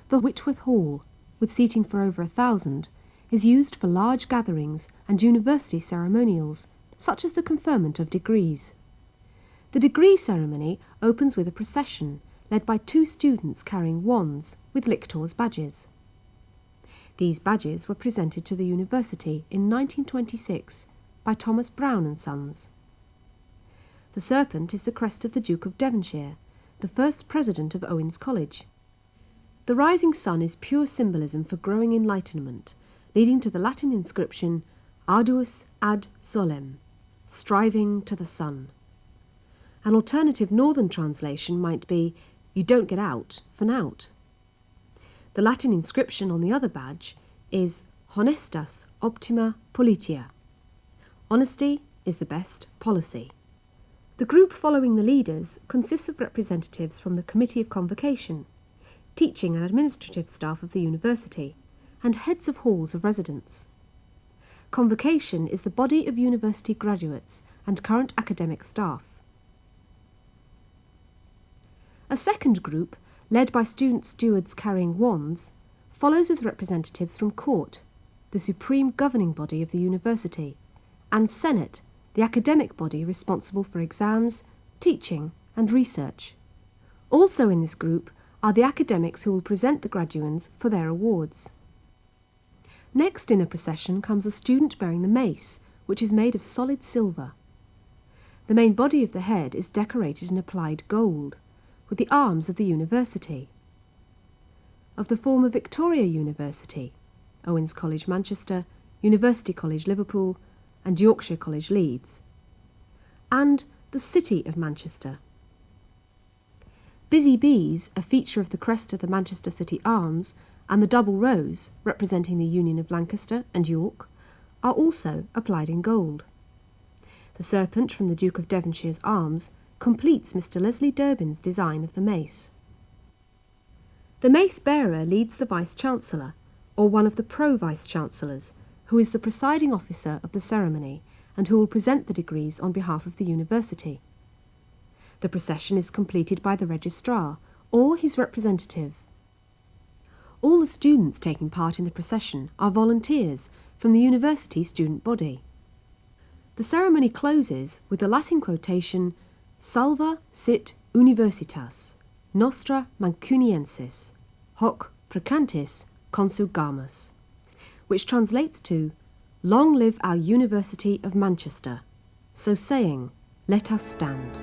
The Whitworth Hall, with seating for over 1,000, is used for large gatherings and university ceremonials, such as the conferment of degrees. The degree ceremony opens with a procession led by 2 students carrying wands with lictors' badges. These badges were presented to the university in 1926 by Thomas Brown and Sons. The serpent is the crest of the Duke of Devonshire, the first president of Owens College. The rising sun is pure symbolism for growing enlightenment, leading to the Latin inscription Arduus ad solem, striving to the sun. An alternative northern translation might be, you don't get out for nout. The Latin inscription on the other badge is Honestas optima politia. Honesty is the best policy. The group following the leaders consists of representatives from the Committee of Convocation, teaching and administrative staff of the university, and heads of halls of residence. Convocation is the body of university graduates and current academic staff. A second group, led by student stewards carrying wands, follows with representatives from Court, the supreme governing body of the university, and Senate, the academic body responsible for exams, teaching and research. Also in this group are the academics who will present the graduands for their awards. Next in the procession comes a student bearing the mace, which is made of solid silver. The main body of the head is decorated in applied gold, with the arms of the university. Of the former Victoria University, Owens College Manchester, University College Liverpool, and Yorkshire College Leeds, and the City of Manchester. Busy bees, a feature of the crest of the Manchester City Arms, and the double rose, representing the Union of Lancaster and York, are also applied in gold. The serpent from the Duke of Devonshire's arms completes Mr. Leslie Durbin's design of the mace. The mace bearer leads the Vice-Chancellor, or one of the Pro-Vice-Chancellors, who is the presiding officer of the ceremony and who will present the degrees on behalf of the university. The procession is completed by the registrar, or his representative. All the students taking part in the procession are volunteers from the university student body. The ceremony closes with the Latin quotation Salva sit universitas, nostra Mancuniensis, hoc precantis consugamus, which translates to, Long live our University of Manchester. So saying, let us stand.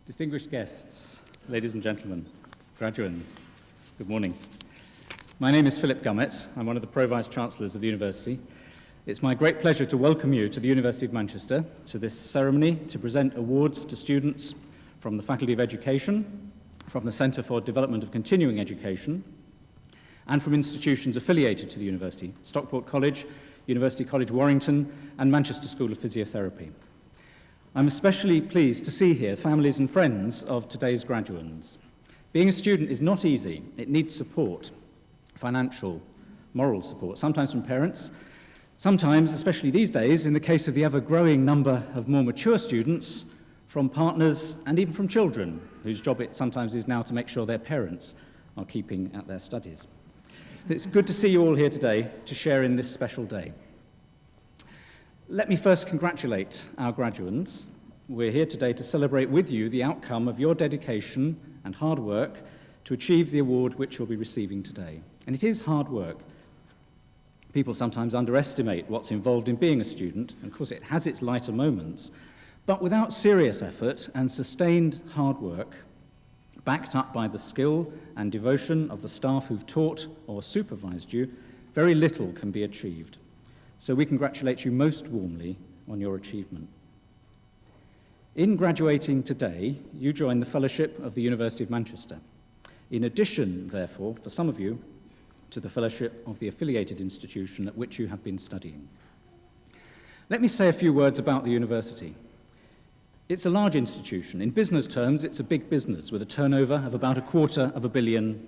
Distinguished guests, ladies and gentlemen, graduands, good morning. My name is Philip Gummett. I'm one of the Pro-Vice-Chancellors of the University. It's my great pleasure to welcome you to the University of Manchester to this ceremony to present awards to students from the Faculty of Education, from the Centre for Development of Continuing Education, and from institutions affiliated to the University, Stockport College, University College Warrington, and Manchester School of Physiotherapy. I'm especially pleased to see here families and friends of today's graduands. Being a student is not easy. It needs support, financial, moral support, sometimes from parents, sometimes, especially these days, in the case of the ever-growing number of more mature students, from partners and even from children, whose job it sometimes is now to make sure their parents are keeping at their studies. It's good to see you all here today to share in this special day. Let me first congratulate our graduands. We're here today to celebrate with you the outcome of your dedication and hard work to achieve the award which you'll be receiving today. And it is hard work. People sometimes underestimate what's involved in being a student, and of course it has its lighter moments, but without serious effort and sustained hard work, backed up by the skill and devotion of the staff who've taught or supervised you, very little can be achieved. So we congratulate you most warmly on your achievement. In graduating today, you join the Fellowship of the University of Manchester. In addition, therefore, for some of you, to the Fellowship of the affiliated institution at which you have been studying. Let me say a few words about the university. It's a large institution. In business terms, it's a big business with a turnover of about £250 million.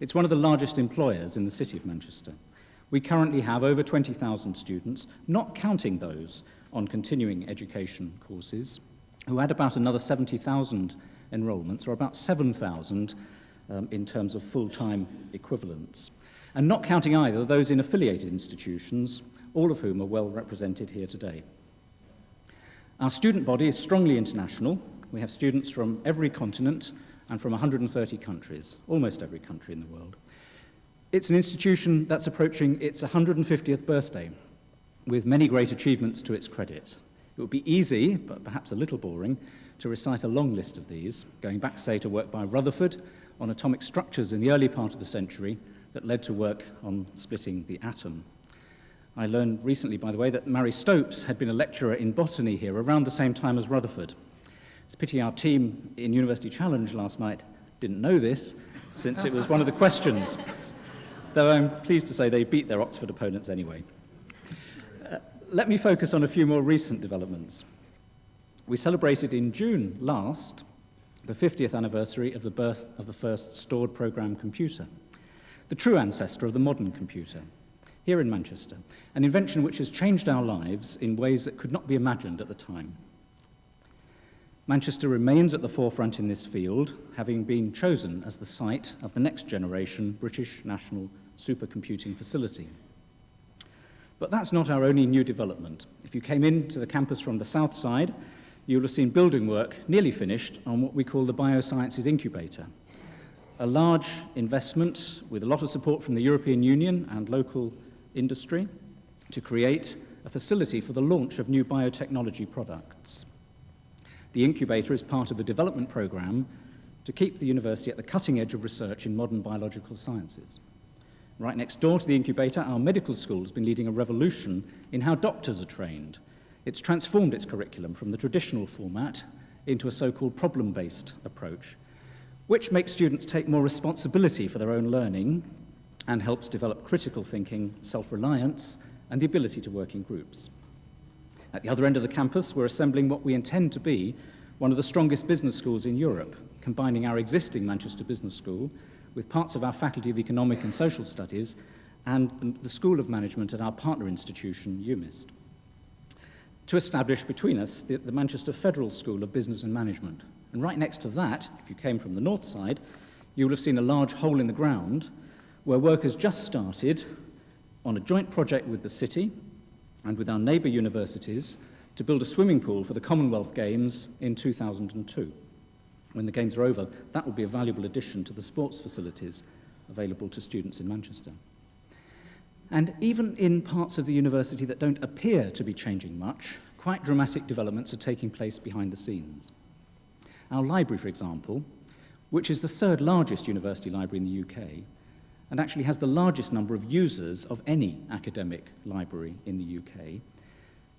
It's one of the largest employers in the city of Manchester. We currently have over 20,000 students, not counting those on continuing education courses, who add about another 70,000 enrolments, or about 7,000 in terms of full-time equivalents. And not counting either those in affiliated institutions, all of whom are well represented here today. Our student body is strongly international. We have students from every continent and from 130 countries, almost every country in the world. It's an institution that's approaching its 150th birthday, with many great achievements to its credit. It would be easy, but perhaps a little boring, to recite a long list of these, going back, say, to work by Rutherford on atomic structures in the early part of the century that led to work on splitting the atom. I learned recently, by the way, that Mary Stopes had been a lecturer in botany here around the same time as Rutherford. It's a pity our team in University Challenge last night didn't know this, since it was one of the questions. Though I'm pleased to say they beat their Oxford opponents anyway. Let me focus on a few more recent developments. We celebrated in June last the 50th anniversary of the birth of the first stored program computer, the true ancestor of the modern computer, here in Manchester, an invention which has changed our lives in ways that could not be imagined at the time. Manchester remains at the forefront in this field, having been chosen as the site of the next generation British National Supercomputing Facility. But that's not our only new development. If you came into the campus from the south side, you'll have seen building work nearly finished on what we call the Biosciences Incubator, a large investment with a lot of support from the European Union and local industry to create a facility for the launch of new biotechnology products. The incubator is part of the development program to keep the university at the cutting edge of research in modern biological sciences. Right next door to the incubator, our medical school has been leading a revolution in how doctors are trained. It's transformed its curriculum from the traditional format into a so-called problem-based approach, which makes students take more responsibility for their own learning and helps develop critical thinking, self-reliance, and the ability to work in groups. At the other end of the campus, we're assembling what we intend to be one of the strongest business schools in Europe, combining our existing Manchester Business School with parts of our Faculty of Economic and Social Studies and the School of Management at our partner institution, UMIST, to establish between us the Manchester Federal School of Business and Management. And right next to that, if you came from the north side, you will have seen a large hole in the ground where work has just started on a joint project with the city and with our neighbour universities to build a swimming pool for the Commonwealth Games in 2002. When the Games are over, that will be a valuable addition to the sports facilities available to students in Manchester. And even in parts of the university that don't appear to be changing much, quite dramatic developments are taking place behind the scenes. Our library, for example, which is the third largest university library in the UK, and actually has the largest number of users of any academic library in the UK,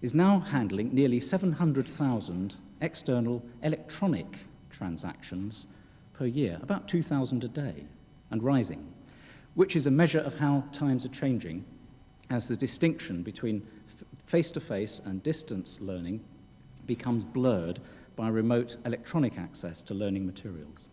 is now handling nearly 700,000 external electronic transactions per year, about 2,000 a day, and rising, which is a measure of how times are changing as the distinction between face-to-face and distance learning becomes blurred by remote electronic access to learning materials.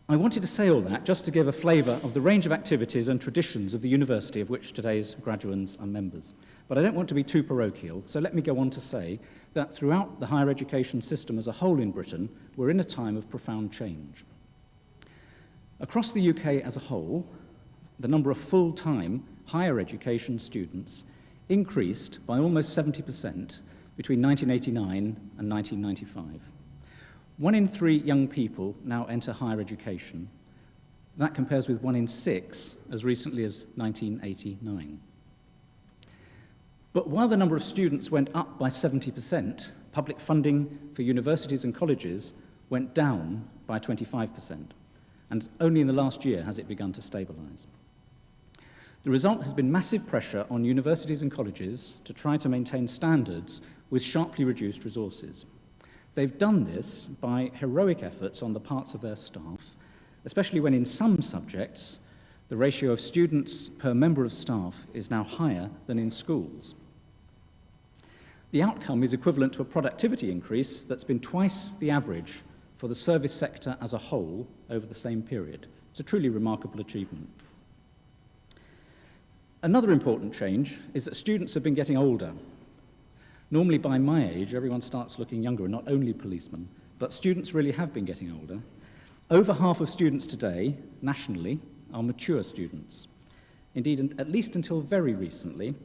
I wanted to say all that just to give a flavour of the range of activities and traditions of the university of which today's graduands are members. But I don't want to be too parochial, so let me go on to say that throughout the higher education system as a whole in Britain, we're in a time of profound change. Across the UK as a whole, the number of full-time higher education students increased by almost 70% between 1989 and 1995. 1 in 3 young people now enter higher education. That compares with 1 in 6 as recently as 1989. But while the number of students went up by 70%, public funding for universities and colleges went down by 25%, and only in the last year has it begun to stabilise. The result has been massive pressure on universities and colleges to try to maintain standards with sharply reduced resources. They've done this by heroic efforts on the parts of their staff, especially when in some subjects the ratio of students per member of staff is now higher than in schools. The outcome is equivalent to a productivity increase that's been twice the average for the service sector as a whole over the same period. It's a truly remarkable achievement. Another important change is that students have been getting older. Normally, by my age, everyone starts looking younger, and not only policemen, but students really have been getting older. Over half of students today, nationally, are mature students. Indeed, at least until very recently,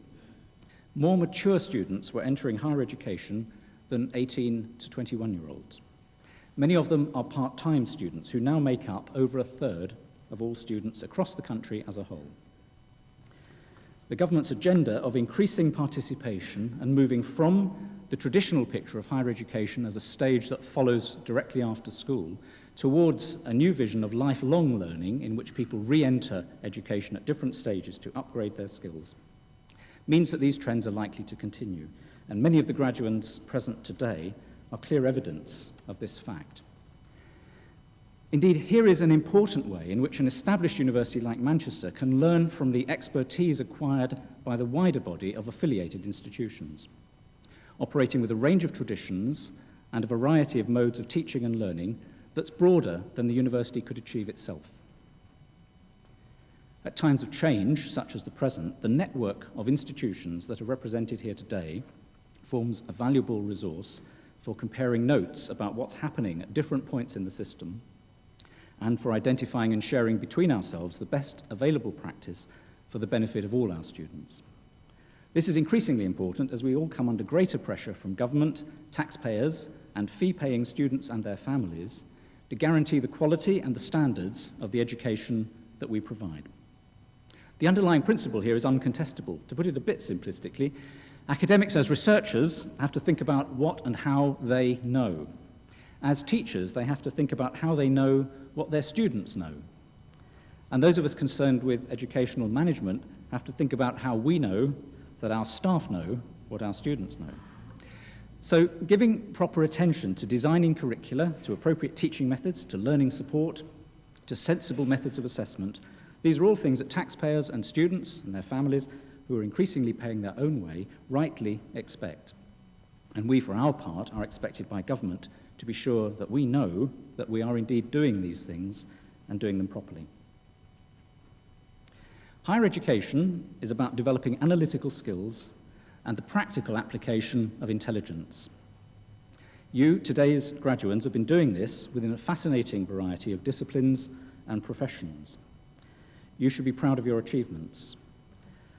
more mature students were entering higher education than 18 to 21-year-olds. Many of them are part-time students who now make up over a third of all students across the country as a whole. The government's agenda of increasing participation and moving from the traditional picture of higher education as a stage that follows directly after school towards a new vision of lifelong learning in which people re-enter education at different stages to upgrade their skills means that these trends are likely to continue, and many of the graduates present today are clear evidence of this fact. Indeed, here is an important way in which an established university like Manchester can learn from the expertise acquired by the wider body of affiliated institutions, operating with a range of traditions and a variety of modes of teaching and learning that's broader than the university could achieve itself. At times of change, such as the present, the network of institutions that are represented here today forms a valuable resource for comparing notes about what's happening at different points in the system, and for identifying and sharing between ourselves the best available practice for the benefit of all our students. This is increasingly important as we all come under greater pressure from government, taxpayers, and fee-paying students and their families to guarantee the quality and the standards of the education that we provide. The underlying principle here is uncontestable. To put it a bit simplistically, academics as researchers have to think about what and how they know. As teachers, they have to think about how they know what their students know. And those of us concerned with educational management have to think about how we know that our staff know what our students know. So giving proper attention to designing curricula, to appropriate teaching methods, to learning support, to sensible methods of assessment, these are all things that taxpayers and students and their families, who are increasingly paying their own way, rightly expect. And we, for our part, are expected by government to be sure that we know that we are indeed doing these things and doing them properly. Higher education is about developing analytical skills and the practical application of intelligence. You, today's graduates, have been doing this within a fascinating variety of disciplines and professions. You should be proud of your achievements.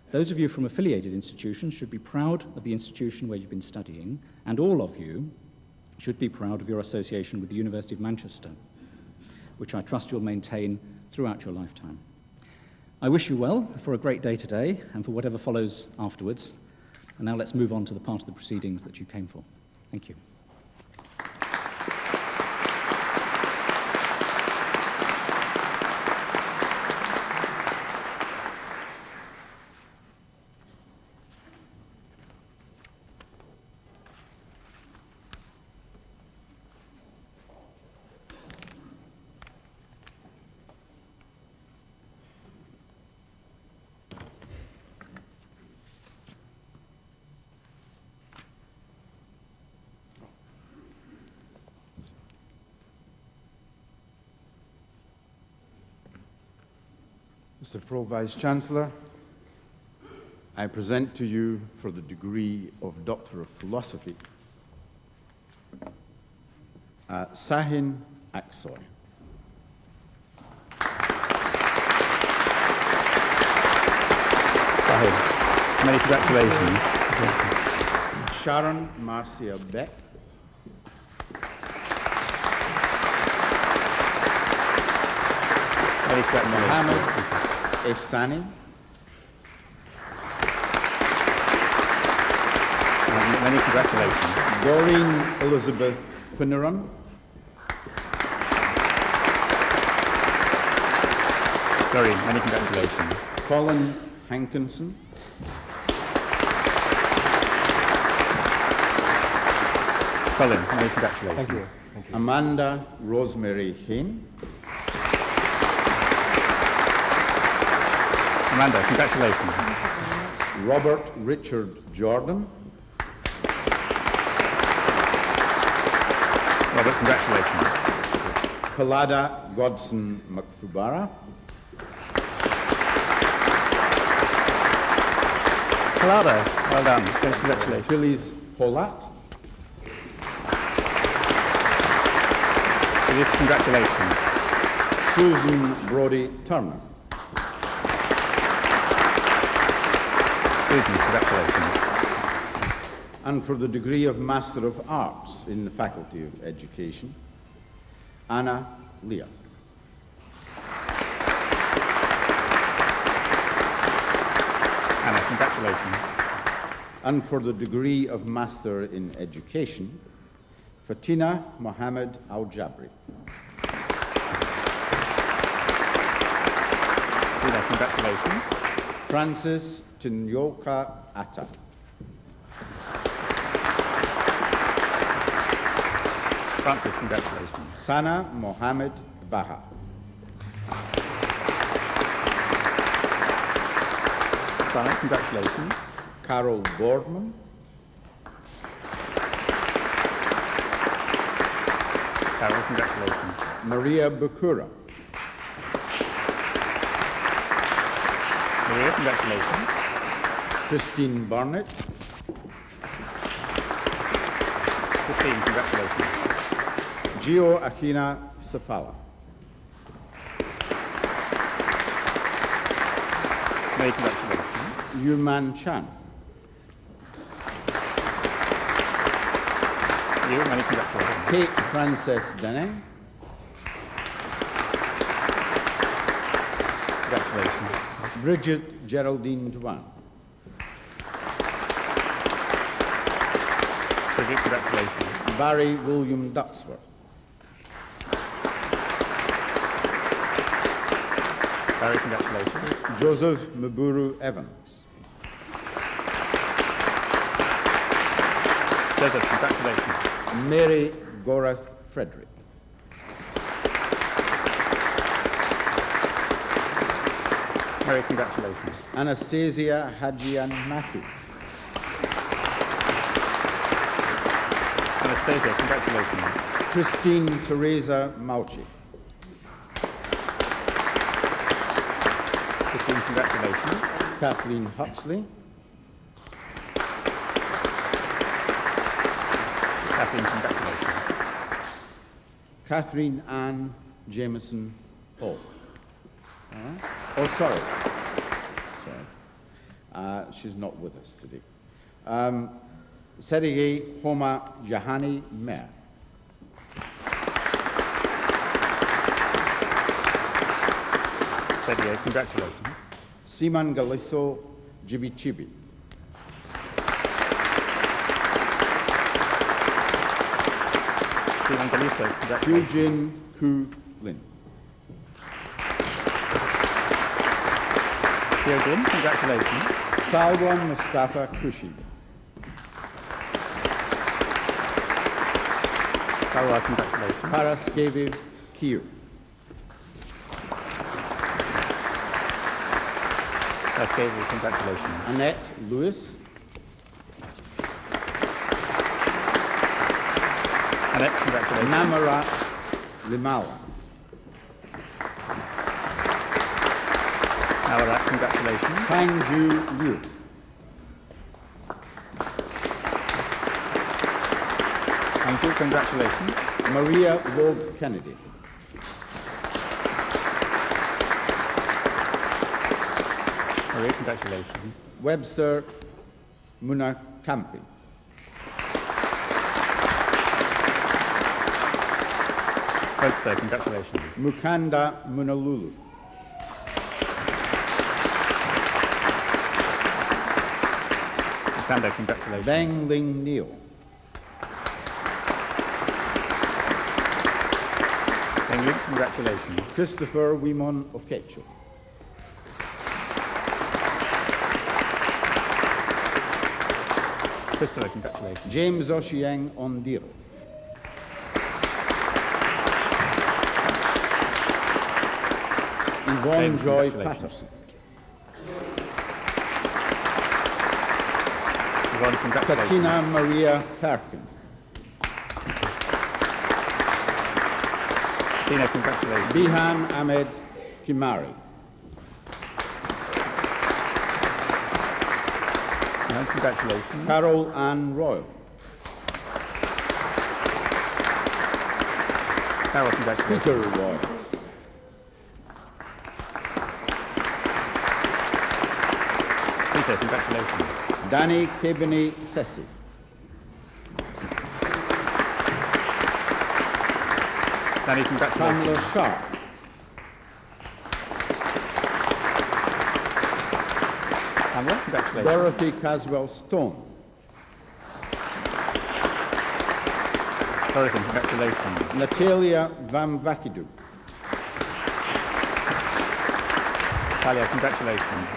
Those of you from affiliated institutions should be proud of the institution where you've been studying, and all of you should be proud of your association with the University of Manchester, which I trust you'll maintain throughout your lifetime. I wish you well for a great day today and for whatever follows afterwards. And now let's move on to the part of the proceedings that you came for. Thank you. Mr. Pro-Vice-Chancellor, I present to you for the degree of Doctor of Philosophy, Sahin Aksoy. Sahin, many congratulations. Sharon Marcia Beck. Many congratulations. Mohammed Ehsani. Many congratulations. Doreen Elizabeth Finneran. Doreen, many congratulations. Colin Hankinson. Colin, many congratulations. Thank you. Amanda Rosemary Hain. Amanda, congratulations. Robert Richard Jordan. Robert, congratulations. Kalada Godson Makfubara. Kalada, well done. Congratulations. Phyllis Polat. Phyllis, congratulations. Susan Brody Turner. Susan, congratulations. And for the degree of Master of Arts in the Faculty of Education, Anna Leah. Anna, congratulations. And for the degree of Master in Education, Fatina Mohammed Al-Jabri. Tina, congratulations. Francis Tinyoka Atta. Francis, congratulations. Sana Mohammed Baha. Sana, congratulations. Carol Boardman. Carol, congratulations. Maria Bakura. Maria, congratulations. Christine Barnett. Christine, congratulations. Gio Akina Safala. Many congratulations. Yuman Chan. You, many congratulations. Kate Frances Denning. Congratulations. Bridget Geraldine Dwan. Bridget, congratulations. Barry William Ducksworth. Barry, congratulations. Joseph Maburu Evans. Joseph, congratulations. Mary Gorath Frederick. Mary, congratulations. Anastasia Hajian Matthew. Anastasia, congratulations. Christine Teresa Mauchi. Christine, congratulations. Kathleen Huxley. Kathleen, congratulations. Catherine Ann Jameson Hall. All right. Oh, sorry. She's not with us today. Sergei Homa Jahani Mer. Sergei, congratulations. Siman Galiso Jibichibi. Simon Galiso, congratulations. Hyujin Ku Lin. Hyojin, congratulations. Salwan Mustafa Kushi. Salwa, congratulations. Paraskevi Kiu. Pascavi, congratulations. Annette Lewis. Annette, congratulations. Namarat Limala. Ararat, congratulations. Fang Ju Liu. Thank you, congratulations. Maria Vogue Kennedy. Maria, congratulations. Webster Munakampi. Webster, congratulations. Mukanda Munalulu. Mukanda, congratulations. Beng Ling Neil. England, congratulations. Christopher Wimon Okecho. Christopher, congratulations. James Oshieng Ondiro. Yvonne James, Joy congratulations. Patterson. Yvonne, congratulations. Katina Maria Perkin. Tina, congratulations. Bihan Ahmed Kimari. Congratulations. Carol Ann Royal. Carol, congratulations. Peter Royal. Peter, congratulations. Danny Kebini Sessi. Danny, congratulations. Pamela Sharp. Pamela, congratulations. Dorothy Caswell Stone. Dorothy, congratulations. Natalia Van Vakidu. Talia, congratulations.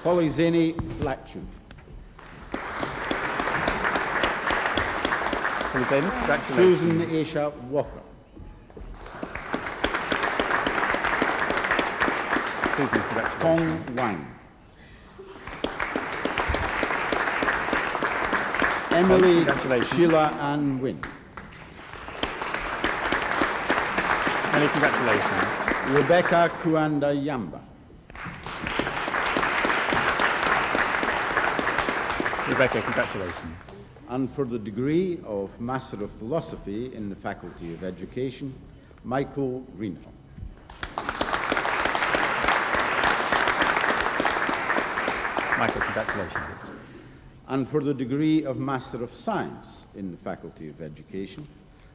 Holly Zini Flatchu. Elizabeth, congratulations. Susan Aisha Walker. Susan, congratulations. Hong Wang. Emily congratulations. Sheila Ann Wynn. Many congratulations. Rebecca Kuanda Yamba. Rebecca, congratulations. And for the degree of Master of Philosophy in the Faculty of Education, Michael Greenhill. Michael, congratulations. And for the degree of Master of Science in the Faculty of Education,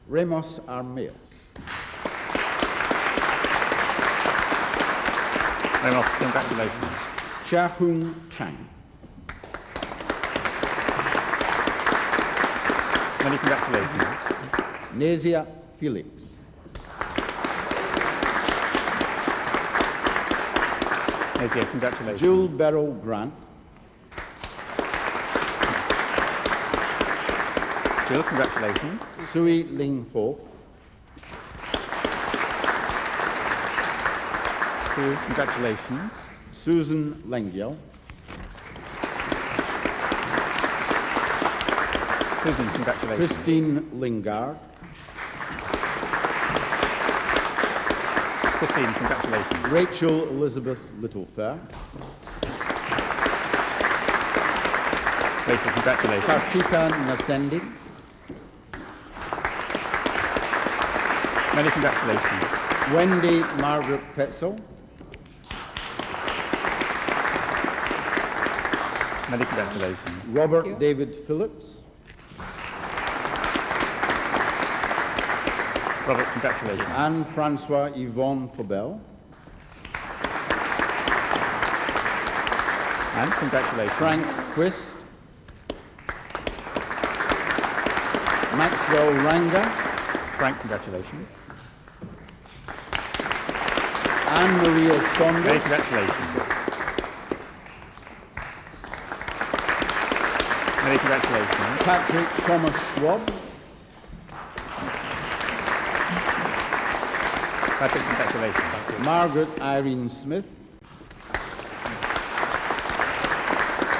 Ramos Armeas. Ramos, congratulations. Chia Hung Chang. Many congratulations. Nazia Felix. Nazia, congratulations. Jill Beryl Grant. Jill, congratulations. Sui Ling Ho. Sue, congratulations. Susan Lengyel. Susan, congratulations. Christine Lingard. Christine, congratulations. Rachel Elizabeth Littlefair. Rachel, congratulations. Kartika Nasendi. Many congratulations. Wendy Margaret Petzel. Many congratulations. Robert David Phillips. Robert, congratulations. Anne-Francois Yvonne Pobel. And congratulations. Frank Quist. Maxwell Ranga. Frank, congratulations. Anne-Maria Many Saunders. congratulations. Many congratulations. Patrick Thomas Schwab. Patrick, congratulations. Margaret Irene Smith.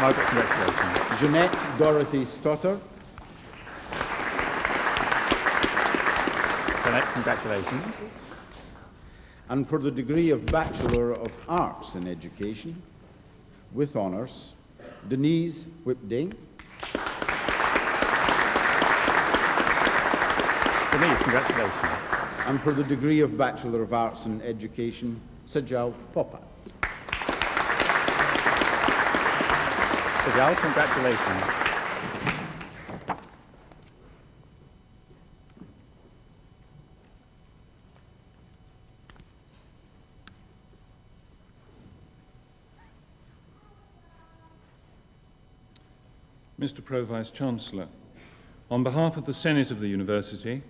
Margaret, congratulations. Jeanette Dorothy Stotter. Jeanette, congratulations. And for the degree of Bachelor of Arts in Education, with honours, Denise Whipday. Denise, congratulations. And for the degree of Bachelor of Arts in Education, Sajal Popat. Sajal, congratulations. Mr. Pro-Vice-Chancellor, on behalf of the Senate of the University,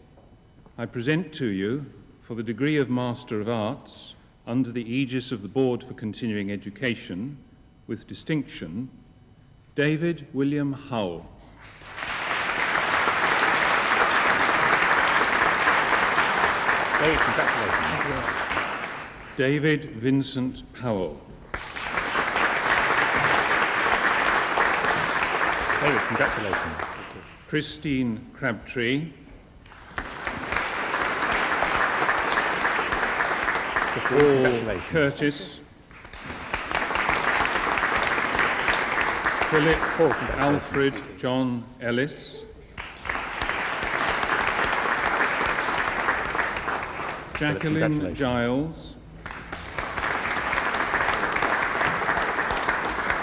I present to you, for the degree of Master of Arts, under the aegis of the Board for Continuing Education, with distinction, David William Howell. David, congratulations. David Vincent Powell. David, congratulations. Christine Crabtree. Paul Curtis. Philip Alfred John Ellis. Jacqueline Giles.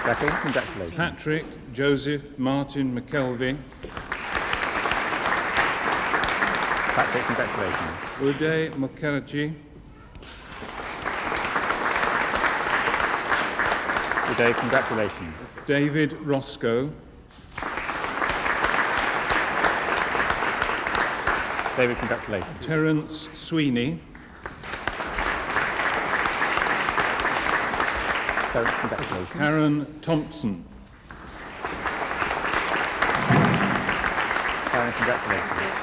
Jacqueline, congratulations. Patrick Joseph Martin McKelvey. Patrick, congratulations. Uday Mukherjee. Uday, congratulations. David Roscoe. David, congratulations. Terence Sweeney. Terence, congratulations. Karen Thompson. Karen, congratulations.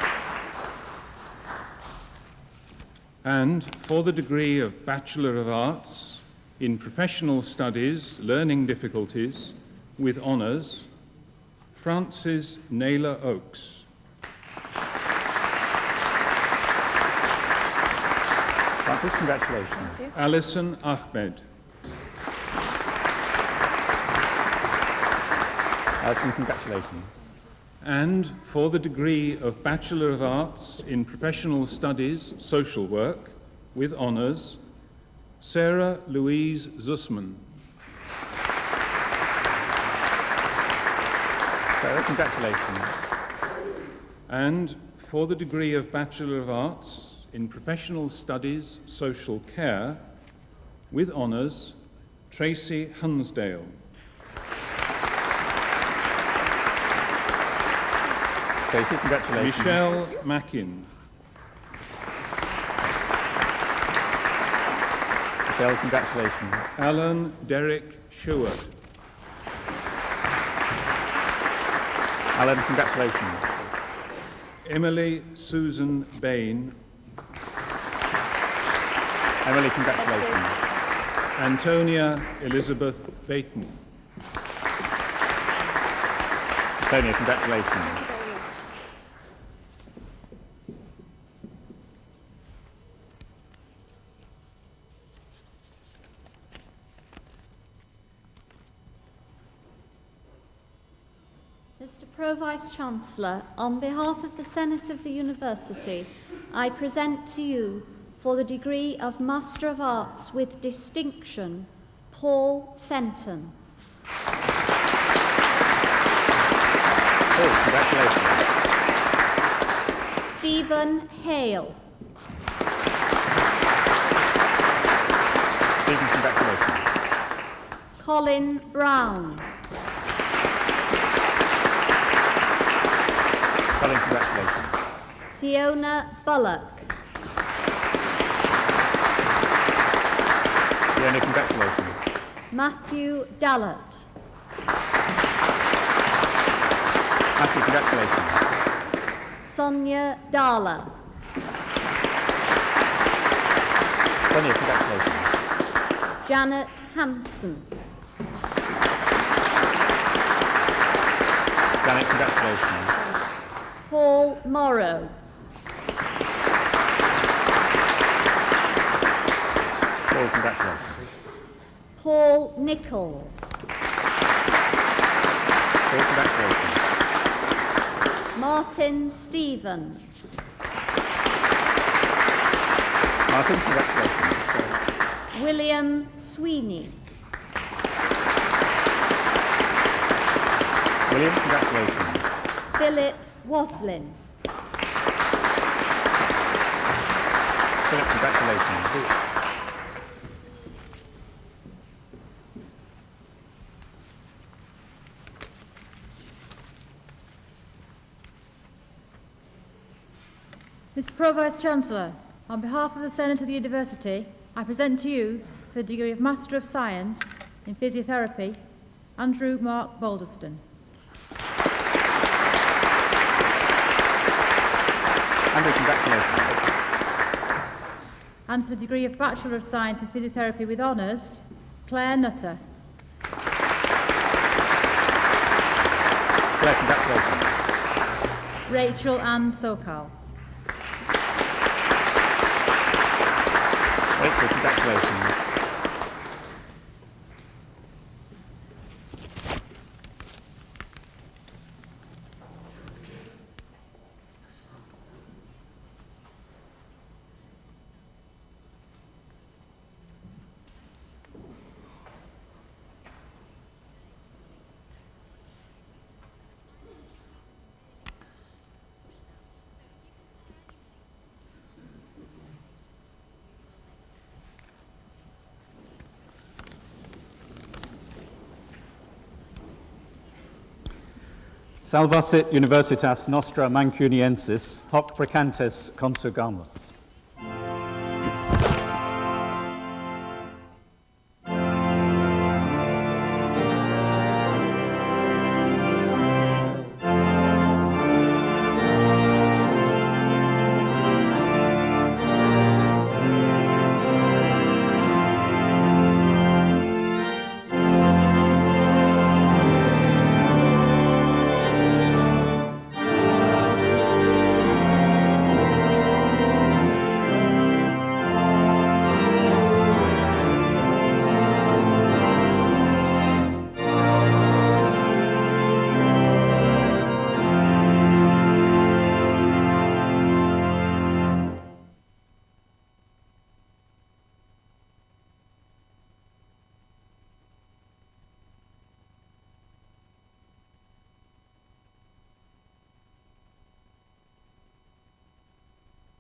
And for the degree of Bachelor of Arts in Professional Studies, Learning Difficulties, with honours, Frances Naylor Oakes. Frances, congratulations. Alison Ahmed. Alison, congratulations. And for the degree of Bachelor of Arts in Professional Studies, Social Work, with honours, Sarah Louise Zussman. Sarah, congratulations. And for the degree of Bachelor of Arts in Professional Studies, Social Care, with honours, Tracy Hunsdale. Tracy, congratulations. Michelle Mackin. Michelle, congratulations. Alan Derek Sheward. Alan, congratulations. Emily Susan Bain. Emily, congratulations. Antonia Elizabeth Baton. Antonia, congratulations. Mr. Pro-Vice-Chancellor, on behalf of the Senate of the University, I present to you, for the degree of Master of Arts with distinction, Paul Fenton. Paul, congratulations. Stephen Hale. Stephen, congratulations. Colin Brown. Colin, congratulations. Fiona Bullock. Fiona, congratulations. Matthew Dallett. Matthew, congratulations. Sonia Dala. Sonia, congratulations. Janet Hampson. Janet, congratulations. Paul Morrow. Paul, congratulations. Paul Nichols. Congratulations. Martin Stevens. Martin, congratulations. William Sweeney. William, congratulations. Philip Waslin. Philip, congratulations. Mr. Pro-Vice-Chancellor, on behalf of the Senate of the University, I present to you, for the degree of Master of Science in Physiotherapy, Andrew Mark Balderston. Andrew, congratulations. And for the degree of Bachelor of Science in Physiotherapy with Honours, Claire Nutter. Claire, congratulations. Rachel Ann Sokal. Rachel, congratulations. Salvasit Universitas Nostra Mancuniensis, hoc precantes consurgamus.